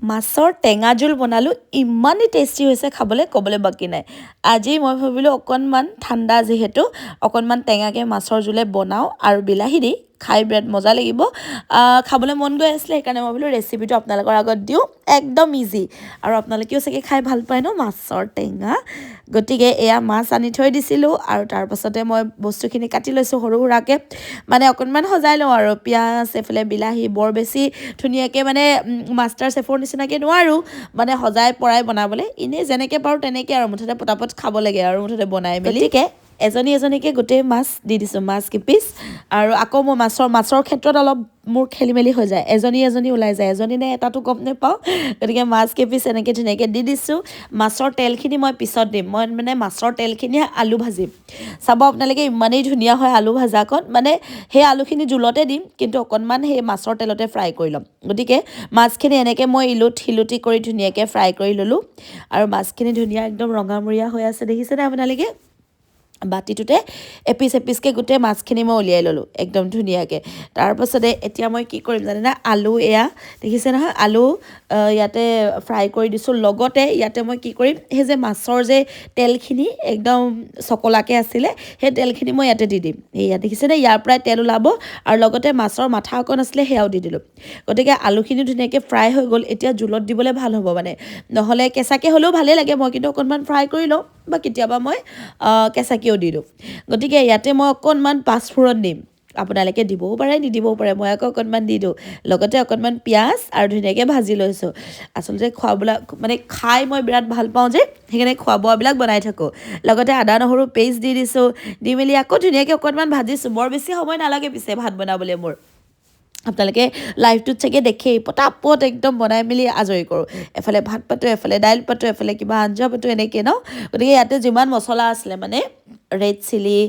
মাছৰ টেঙা জোল বনালোঁ ইমানেই টেষ্টি হৈছে খাবলৈ ক'বলৈ বাকী নাই আজি মই ভাবিলোঁ অকণমান ঠাণ্ডা যিহেতু অকণমান টেঙাকৈ মাছৰ জোলে বনাওঁ আৰু বিলাহী দি খাই বিৰাট মজা লাগিব খাবলৈ মন গৈ আছিলে সেইকাৰণে মই ভাবিলোঁ ৰেচিপিটো আপোনালোকৰ আগত দিওঁ একদম ইজি আৰু আপোনালোকেও চাগে খাই ভাল পায় ন মাছৰ টেঙা গতিকে এয়া মাছ আনি থৈ দিছিলোঁ আৰু তাৰপাছতে মই বস্তুখিনি কাটি লৈছোঁ সৰু সুৰাকৈ মানে অকণমান সজাই লওঁ আৰু পিঁয়াজ এফালে বিলাহী বৰ বেছি ধুনীয়াকৈ মানে মাষ্টাৰ চেফৰ নিচিনাকৈ নোৱাৰোঁ মানে সজাই পৰাই বনাবলৈ এনেই যেনেকৈ পাৰোঁ তেনেকৈ আৰু মুঠতে পটাপট খাব লাগে আৰু মুঠতে বনাই মেলি গতিকে এজনীকৈ গোটেই মাছ দি দিছোঁ মাছ কিপিচ আৰু আকৌ মই মাছৰ ক্ষেত্ৰত অলপ মোৰ খেলি মেলি হৈ যায় এজনী ওলাই যায় এজনী নে এটাতো গম নাপাওঁ গতিকে মাছ কেইপিচ এনেকৈ ধুনীয়াকৈ দি দিছোঁ মাছৰ তেলখিনি মই পিছত দিম মই মানে মাছৰ তেলখিনি আলু ভাজিম চাব আপোনালোকে ইমানেই ধুনীয়া হয় আলু ভাজাকণ মানে সেই আলুখিনি জোলতে দিম কিন্তু অকণমান সেই মাছৰ তেলতে ফ্ৰাই কৰি ল'ম গতিকে মাছখিনি এনেকৈ মই শিলুটি কৰি ধুনীয়াকৈ ফ্ৰাই কৰি ল'লোঁ আৰু মাছখিনি ধুনীয়া একদম ৰঙামূৰীয়া হৈ আছে দেখিছেনে আপোনালোকে বাতিটোতে এপিচ এপিচকৈ গোটেই মাছখিনি মই উলিয়াই ল'লোঁ একদম ধুনীয়াকৈ তাৰপাছতে এতিয়া মই কি কৰিম জানেনে আলু এয়া দেখিছে নহয় আলু ইয়াতে ফ্ৰাই কৰি দিছোঁ লগতে ইয়াতে মই কি কৰিম সেই যে মাছৰ যে তেলখিনি একদম চকলাকৈ আছিলে সেই তেলখিনি মই ইয়াতে দি দিম এয়া দেখিছেনে ইয়াৰ পৰাই তেল ওলাব আৰু লগতে মাছৰ মাথা অকণ আছিলে সেয়াও দি দিলোঁ গতিকে আলুখিনি ধুনীয়াকৈ ফ্ৰাই হৈ গ'ল এতিয়া জোলত দিবলৈ ভাল হ'ব মানে নহ'লে কেঁচাকৈ হ'লেও ভালেই লাগে মই কিন্তু অকণমান ফ্ৰাই কৰি লওঁ বা কেতিয়াবা মই কেঁচাকৈও দি দিওঁ গতিকে ইয়াতে মই অকণমান পাঁচফোৰণ দিম আপোনালোকে দিবও পাৰে নিদিবও পাৰে মই আকৌ অকণমান দি দিওঁ লগতে অকণমান পিঁয়াজ আৰু ধুনীয়াকৈ ভাজি লৈছোঁ আচলতে খোৱাবিলাক মানে খাই মই বিৰাট ভাল পাওঁ যে সেইকাৰণে খোৱা বোৱাবিলাক বনাই থাকোঁ লগতে আদা নহৰু পেষ্ট দি দিছোঁ দি মেলি আকৌ ধুনীয়াকৈ অকণমান ভাজিছোঁ বৰ বেছি সময় নালাগে পিছে ভাত বনাবলৈ মোৰ আপোনালোকে লাইভটোত চাগে দেখেই পটাপট একদম বনাই মেলি আজৰি কৰোঁ এফালে ভাত পাতোঁ এফালে দাইল পাতোঁ এফালে কিবা আঞ্জা পাতোঁ এনেকৈ ন গতিকে ইয়াতে যিমান মছলা আছিলে মানে ৰেড চিলি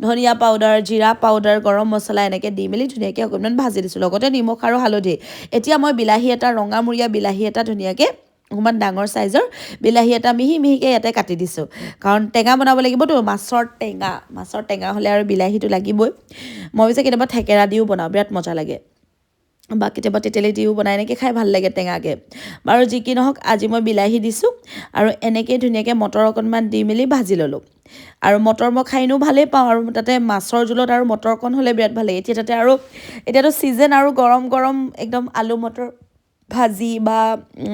ধনিয়া পাউডাৰ জিৰা পাউডাৰ গৰম মছলা এনেকৈ দি মেলি ধুনীয়াকৈ অকণমান ভাজি দিছোঁ লগতে নিমখ আৰু হালধি এতিয়া মই বিলাহী এটা ৰঙামূৰীয়া বিলাহী এটা ধুনীয়াকৈ অকণমান ডাঙৰ চাইজৰ বিলাহী এটা মিহি মিহিকৈ ইয়াতে কাটি দিছোঁ কাৰণ টেঙা বনাব লাগিবতো মাছৰ টেঙা হ'লে আৰু বিলাহীটো লাগিবই মই পিছে কেতিয়াবা থেকেৰা দিও বনাওঁ বিৰাট মজা লাগে বা কেতিয়াবা তেতেলী দিও বনাই এনেকৈ খাই ভাল লাগে টেঙাকৈ বাৰু যি কি নহওক আজি মই বিলাহী দিছোঁ আৰু এনেকৈ ধুনীয়াকৈ মটৰ অকণমান দি মেলি ভাজি ল'লোঁ আৰু মটৰ মই খাই এনেও ভালেই পাওঁ আৰু তাতে মাছৰ জোলত আৰু মটৰকণ হ'লে বিৰাট ভাল লাগে এতিয়া তাতে আৰু এতিয়াতো ছিজন আৰু গৰম গৰম একদম আলু মটৰ ভাজি বা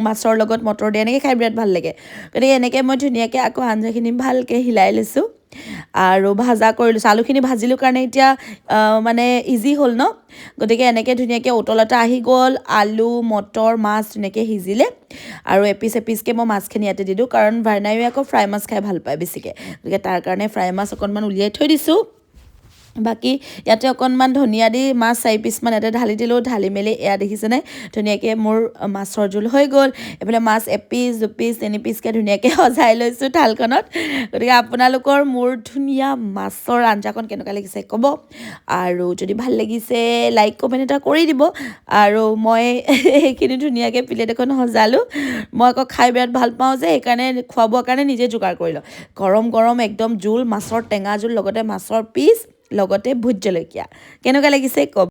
মাছৰ লগত মটৰ দি এনেকৈ খাই বিৰাট ভাল লাগে গতিকে এনেকৈ মই ধুনীয়াকৈ আকৌ আঞ্জাখিনি ভালকৈ হিলাই লৈছোঁ আৰু ভাজা কৰি লৈছোঁ আলুখিনি ভাজিলোঁ কাৰণে এতিয়া মানে ইজি হ'ল ন গতিকে এনেকৈ ধুনীয়াকৈ উতলতা আহি গ'ল আলু মটৰ মাছ ধুনীয়াকৈ সিজিলে আৰু এপিচ এপিচকৈ মই মাছখিনি ইয়াতে দি দিওঁ কাৰণ ভাৰ্ণাইও আকৌ ফ্ৰাই মাছ খাই ভাল পায় বেছিকৈ গতিকে তাৰ কাৰণে ফ্ৰাই মাছ অকণমান উলিয়াই থৈ দিছোঁ বাকী ইয়াতে অকণমান ধনিয়া দি মাছ 4 পিচমান ইয়াতে ঢালি দিলোঁ ঢালি মেলি এয়া দেখিছেনে ধুনীয়াকৈ মোৰ মাছৰ জোল হৈ গ'ল এইফালে মাছ এপিচ দুপিচ 3 পিচকৈ ধুনীয়াকৈ সজাই লৈছোঁ থালখনত গতিকে আপোনালোকৰ মোৰ ধুনীয়া মাছৰ আঞ্জাখন কেনেকুৱা লাগিছে ক'ব আৰু যদি ভাল লাগিছে লাইক কমেণ্ট এটা কৰি দিব আৰু মই সেইখিনি ধুনীয়াকৈ প্লেট এখন সজালোঁ মই আকৌ খাই বিৰাট ভাল পাওঁ যে সেইকাৰণে খোৱাবৰ কাৰণে নিজে যোগাৰ কৰি লওঁ গৰম গৰম একদম জোল মাছৰ টেঙা জোল লগতে মাছৰ পিচ লগতে ভোট জলকীয়া কেনেকুৱা লাগিছে ক'ব